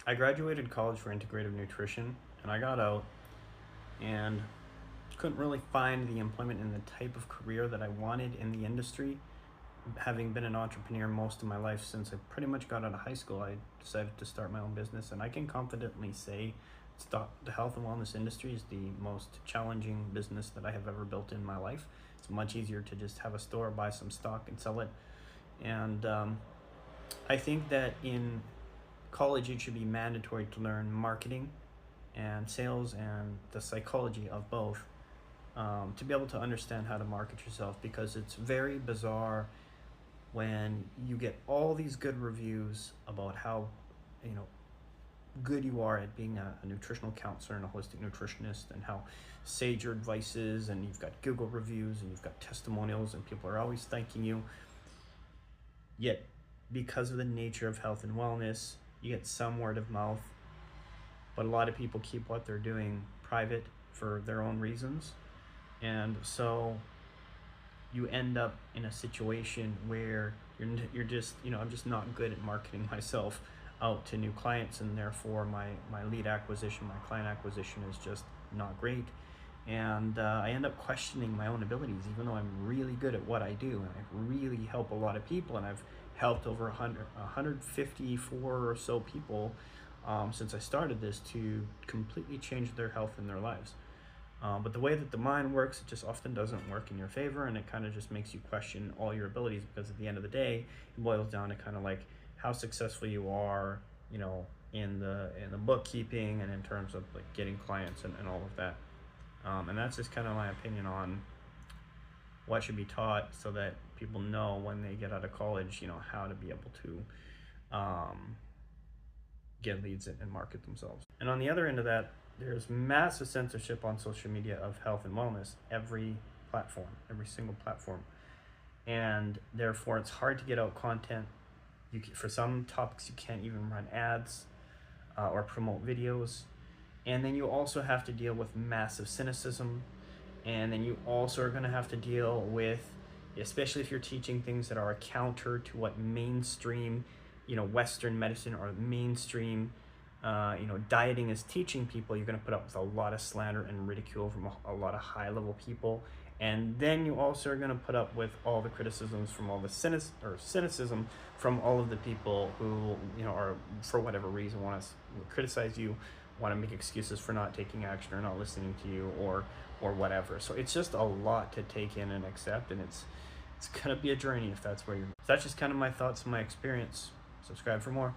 I graduated college for integrative nutrition, and I got out and couldn't really find the employment in the type of career that I wanted in the industry. Having been an entrepreneur most of my life since I pretty much got out of high school, I decided to start my own business, and I can confidently say the health and wellness industry is the most challenging business that I have ever built in my life. It's much easier to just have a store, buy some stock, and sell it. And I think that in college it should be mandatory to learn marketing and sales and the psychology of both, to be able to understand how to market yourself, because it's very bizarre when you get all these good reviews about how you know good you are at being a nutritional counselor and a holistic nutritionist, and how sage your advice is, and you've got Google reviews and you've got testimonials and people are always thanking you. Yet, because of the nature of health and wellness, you get some word of mouth, but a lot of people keep what they're doing private for their own reasons. And so you end up in a situation where you're just, I'm just not good at marketing myself out to new clients, and therefore my lead acquisition, my client acquisition is just not great. And I end up questioning my own abilities, even though I'm really good at what I do, and I really help a lot of people, and I've helped over 154 or so people since I started this to completely change their health and their lives. But the way that the mind works, it just often doesn't work in your favor, and it kind of just makes you question all your abilities, because at the end of the day, it boils down to kind of like how successful you are, in the bookkeeping and in terms of like getting clients and all of that. And that's just kind of my opinion on what should be taught, so that people know when they get out of college, how to be able to get leads and market themselves. And on the other end of that, there's massive censorship on social media of health and wellness, every platform, every single platform. And therefore, it's hard to get out content. For some topics, you can't even run ads or promote videos. And then you also have to deal with massive cynicism. And then you also are going to have to deal with, especially if you're teaching things that are a counter to what mainstream, Western medicine or mainstream, dieting is teaching people, you're going to put up with a lot of slander and ridicule from a lot of high level people. And then you also are going to put up with all the criticisms from all the cynicism from all of the people who, are for whatever reason want to criticize you, want to make excuses for not taking action or not listening to you or whatever. So it's just a lot to take in and accept, and it's going to be a journey if that's where you're. So that's just kind of my thoughts and my experience. Subscribe for more.